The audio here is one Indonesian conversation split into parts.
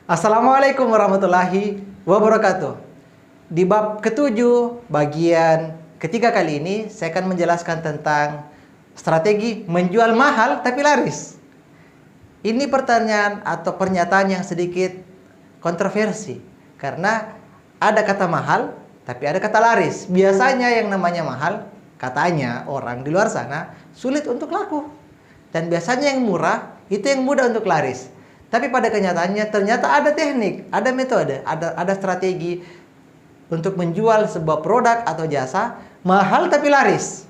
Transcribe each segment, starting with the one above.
Assalamualaikum warahmatullahi wabarakatuh. Di bab ketujuh, bagian ketiga kali ini, saya akan menjelaskan tentang strategi menjual mahal tapi laris. Ini pertanyaan atau pernyataan yang sedikit kontroversi. Karena ada kata mahal, tapi ada kata laris. Biasanya yang namanya mahal, katanya orang di luar sana, sulit untuk laku. Dan biasanya yang murah, itu yang mudah untuk laris. Tapi pada kenyataannya ternyata ada teknik, ada metode, ada strategi untuk menjual sebuah produk atau jasa mahal tapi laris.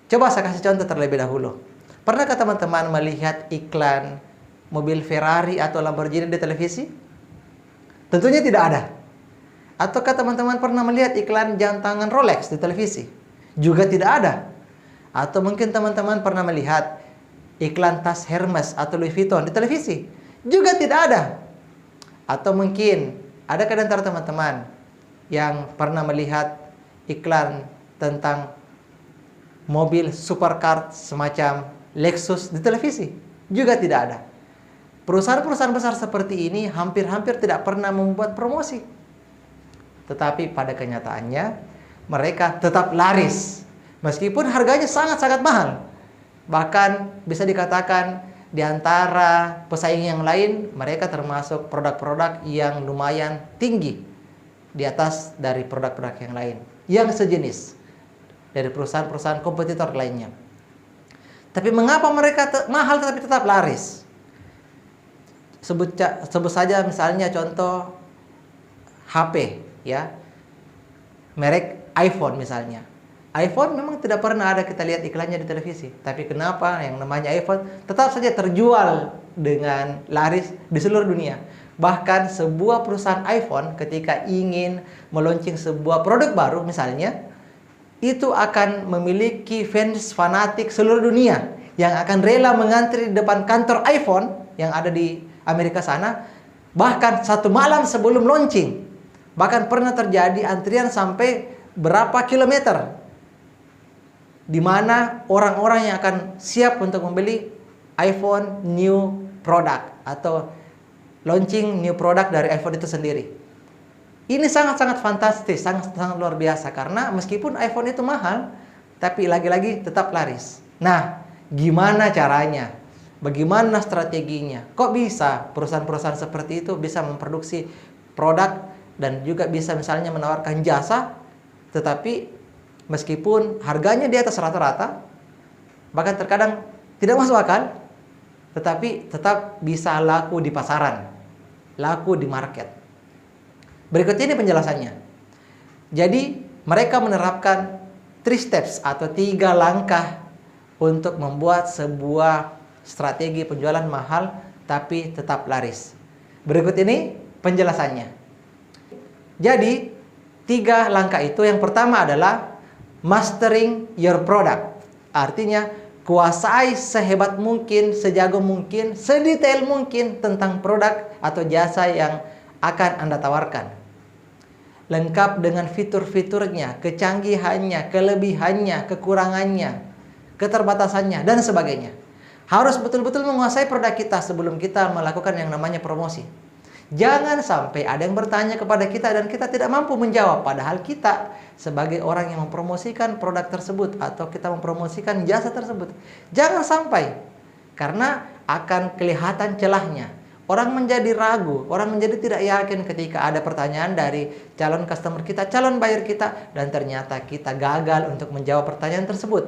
Coba saya kasih contoh terlebih dahulu. Pernahkah teman-teman melihat iklan mobil Ferrari atau Lamborghini di televisi? Tentunya tidak ada. Ataukah teman-teman pernah melihat iklan jam tangan Rolex di televisi? Juga tidak ada. Atau mungkin teman-teman pernah melihat iklan tas Hermes atau Louis Vuitton di televisi? Juga tidak ada. Atau mungkin ada di antara teman-teman yang pernah melihat iklan tentang mobil supercar semacam Lexus di televisi? Juga tidak ada. Perusahaan-perusahaan besar seperti ini hampir-hampir tidak pernah membuat promosi. Tetapi pada kenyataannya mereka tetap laris meskipun harganya sangat-sangat mahal. Bahkan bisa dikatakan di antara pesaing yang lain, mereka termasuk produk-produk yang lumayan tinggi di atas dari produk-produk yang lain, yang sejenis dari perusahaan-perusahaan kompetitor lainnya. Tapi mengapa mereka mahal tetapi tetap laris? Sebut saja misalnya contoh HP, ya, merek iPhone misalnya. iPhone memang tidak pernah ada kita lihat iklannya di televisi. Tapi kenapa yang namanya iPhone tetap saja terjual dengan laris di seluruh dunia. Bahkan sebuah perusahaan iPhone ketika ingin meluncing sebuah produk baru misalnya, itu akan memiliki fans fanatik seluruh dunia yang akan rela mengantri di depan kantor iPhone yang ada di Amerika sana, bahkan satu malam sebelum launching. Bahkan pernah terjadi antrian sampai berapa kilometer, di mana orang-orang yang akan siap untuk membeli iPhone new product atau launching new product dari iPhone itu sendiri. Ini sangat-sangat fantastis, sangat-sangat luar biasa karena meskipun iPhone itu mahal, tapi lagi-lagi tetap laris. Nah, gimana caranya? Bagaimana strateginya? Kok bisa perusahaan-perusahaan seperti itu bisa memproduksi produk dan juga bisa misalnya menawarkan jasa, tetapi meskipun harganya di atas rata-rata, bahkan terkadang tidak masuk akal, tetapi tetap bisa laku di pasaran, laku di market. Berikut ini penjelasannya. Jadi, mereka menerapkan 3 steps atau 3 langkah untuk membuat sebuah strategi penjualan mahal tapi tetap laris. Berikut ini penjelasannya. Jadi, 3 langkah itu, yang pertama adalah mastering your product. Artinya, kuasai sehebat mungkin, sejago mungkin, sedetail mungkin tentang produk atau jasa yang akan Anda tawarkan. Lengkap dengan fitur-fiturnya, kecanggihannya, kelebihannya, kekurangannya, keterbatasannya, dan sebagainya. Harus betul-betul menguasai produk kita sebelum kita melakukan yang namanya promosi. Jangan sampai ada yang bertanya kepada kita dan kita tidak mampu menjawab. Padahal kita sebagai orang yang mempromosikan produk tersebut atau kita mempromosikan jasa tersebut. Jangan sampai. Karena akan kelihatan celahnya. Orang menjadi ragu, orang menjadi tidak yakin ketika ada pertanyaan dari calon customer kita, calon buyer kita, dan ternyata kita gagal untuk menjawab pertanyaan tersebut.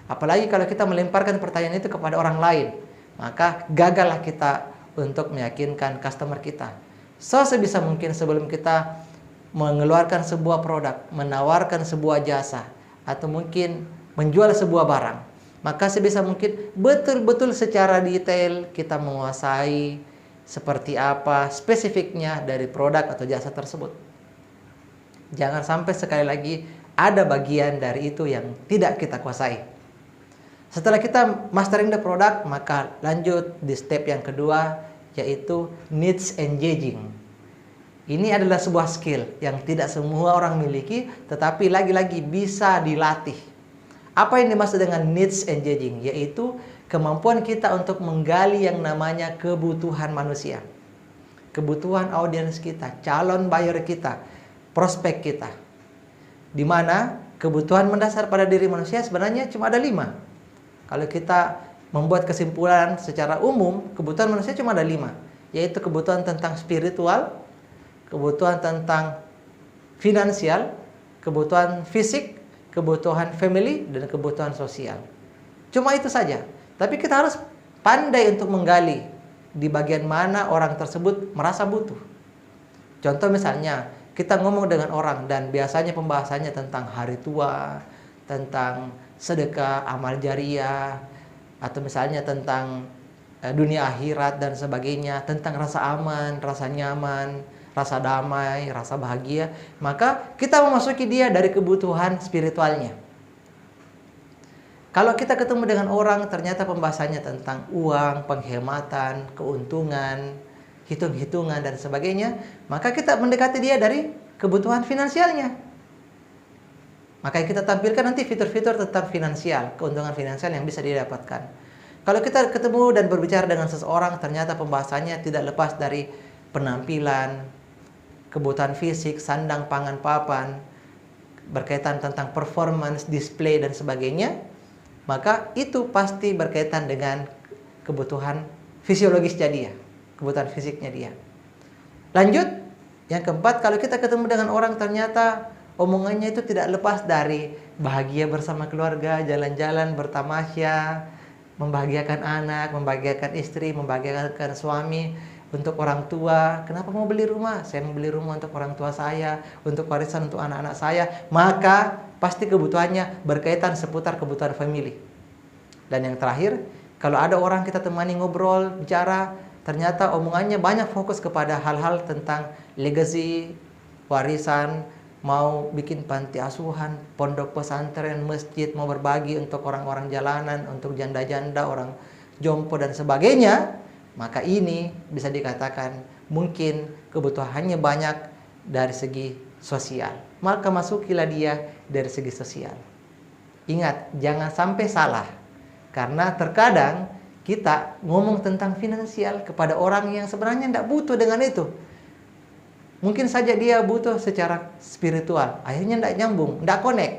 Apalagi kalau kita melemparkan pertanyaan itu kepada orang lain, maka gagallah kita untuk meyakinkan customer kita. So, sebisa mungkin sebelum kita mengeluarkan sebuah produk, menawarkan sebuah jasa, atau mungkin menjual sebuah barang, maka sebisa mungkin betul-betul secara detail kita menguasai seperti apa spesifiknya dari produk atau jasa tersebut. Jangan sampai sekali lagi ada bagian dari itu yang tidak kita kuasai. Setelah kita mastering the product, maka lanjut di step yang kedua, yaitu needs engaging. Ini adalah sebuah skill yang tidak semua orang miliki, tetapi lagi-lagi bisa dilatih. Apa yang dimaksud dengan needs engaging? Yaitu kemampuan kita untuk menggali yang namanya kebutuhan manusia. kebutuhan audiens kita, calon buyer kita, prospek kita. Di mana kebutuhan mendasar pada diri manusia sebenarnya cuma ada 5. Kalau kita membuat kesimpulan secara umum, kebutuhan manusia cuma ada 5, yaitu kebutuhan tentang spiritual, kebutuhan tentang finansial, kebutuhan fisik, kebutuhan family, dan kebutuhan sosial. Cuma itu saja. Tapi kita harus pandai untuk menggali di bagian mana orang tersebut merasa butuh. Contoh misalnya, kita ngomong dengan orang dan biasanya pembahasannya tentang hari tua, tentang sedekah, amal jariah, atau misalnya tentang dunia akhirat dan sebagainya, tentang rasa aman, rasa nyaman, rasa damai, rasa bahagia, maka kita memasuki dia dari kebutuhan spiritualnya. Kalau kita ketemu dengan orang ternyata pembahasannya tentang uang, penghematan, keuntungan, hitung-hitungan dan sebagainya, maka kita mendekati dia dari kebutuhan finansialnya. Maka kita tampilkan nanti fitur-fitur tentang finansial, keuntungan finansial yang bisa didapatkan. Kalau kita ketemu dan berbicara dengan seseorang ternyata pembahasannya tidak lepas dari penampilan, kebutuhan fisik, sandang, pangan, papan, berkaitan tentang performance, display dan sebagainya, maka itu pasti berkaitan dengan kebutuhan fisiologisnya dia, kebutuhan fisiknya dia. Lanjut, yang keempat, kalau kita ketemu dengan orang ternyata omongannya itu tidak lepas dari bahagia bersama keluarga, jalan-jalan, bertamasya, membahagiakan anak, membahagiakan istri, membahagiakan suami, untuk orang tua. Kenapa mau beli rumah? Saya mau beli rumah untuk orang tua saya, untuk warisan untuk anak-anak saya. Maka pasti kebutuhannya berkaitan seputar kebutuhan family. Dan yang terakhir, kalau ada orang kita temani ngobrol, bicara, ternyata omongannya banyak fokus kepada hal-hal tentang legacy, warisan, mau bikin panti asuhan, pondok pesantren, masjid, mau berbagi untuk orang-orang jalanan, untuk janda-janda, orang jompo dan sebagainya, maka ini bisa dikatakan mungkin kebutuhannya banyak dari segi sosial. Maka masukilah dia dari segi sosial. Ingat, jangan sampai salah. Karena terkadang kita ngomong tentang finansial kepada orang yang sebenarnya tidak butuh dengan itu. Mungkin saja dia butuh secara spiritual. Akhirnya tidak nyambung, tidak connect.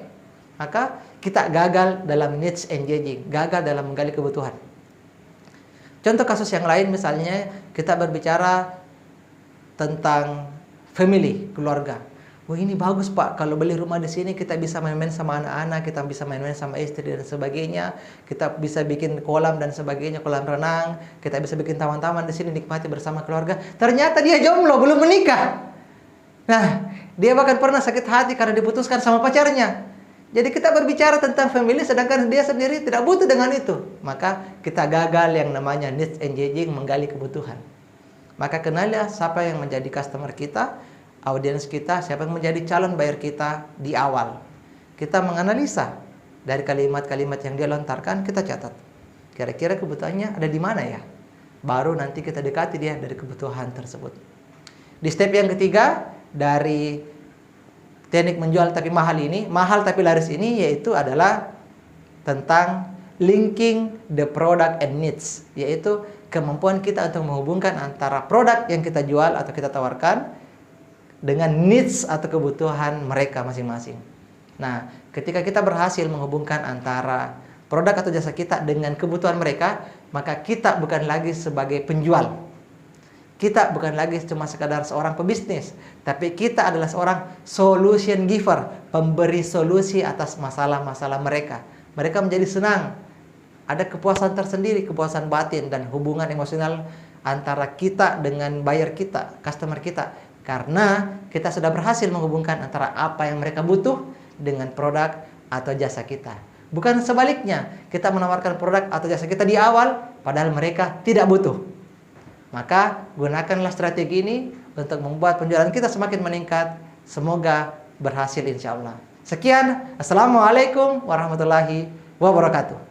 Maka kita gagal dalam needs engaging, gagal dalam menggali kebutuhan. Contoh kasus yang lain misalnya kita berbicara tentang family, keluarga. Wah, ini bagus Pak, kalau beli rumah di sini kita bisa main-main sama anak-anak, kita bisa main-main sama istri dan sebagainya. Kita bisa bikin kolam dan sebagainya, kolam renang, kita bisa bikin taman-taman di sini nikmati bersama keluarga. Ternyata dia jomblo, belum menikah. Nah, dia bahkan pernah sakit hati karena diputuskan sama pacarnya. Jadi kita berbicara tentang family sedangkan dia sendiri tidak butuh dengan itu. Maka kita gagal yang namanya needs engaging, menggali kebutuhan. Maka kenalilah siapa yang menjadi customer kita, audiens kita, siapa yang menjadi calon buyer kita di awal. Kita menganalisa dari kalimat-kalimat yang dia lontarkan, kita catat. Kira-kira kebutuhannya ada di mana ya? Baru nanti kita dekati dia dari kebutuhan tersebut. Di step yang ketiga dari teknik menjual tapi mahal ini, mahal tapi laris ini, yaitu adalah tentang linking the product and needs, yaitu kemampuan kita untuk menghubungkan antara produk yang kita jual atau kita tawarkan dengan needs atau kebutuhan mereka masing-masing. Nah, ketika kita berhasil menghubungkan antara produk atau jasa kita dengan kebutuhan mereka, maka kita bukan lagi sebagai penjual. Kita bukan lagi cuma sekadar seorang pebisnis, tapi kita adalah seorang solution giver, pemberi solusi atas masalah-masalah mereka. Mereka menjadi senang, ada kepuasan tersendiri, kepuasan batin dan hubungan emosional antara kita dengan buyer kita, customer kita. Karena kita sudah berhasil menghubungkan antara apa yang mereka butuh dengan produk atau jasa kita. Bukan sebaliknya, kita menawarkan produk atau jasa kita di awal, padahal mereka tidak butuh. Maka gunakanlah strategi ini untuk membuat penjualan kita semakin meningkat. Semoga berhasil insya Allah. Sekian. Assalamualaikum warahmatullahi wabarakatuh.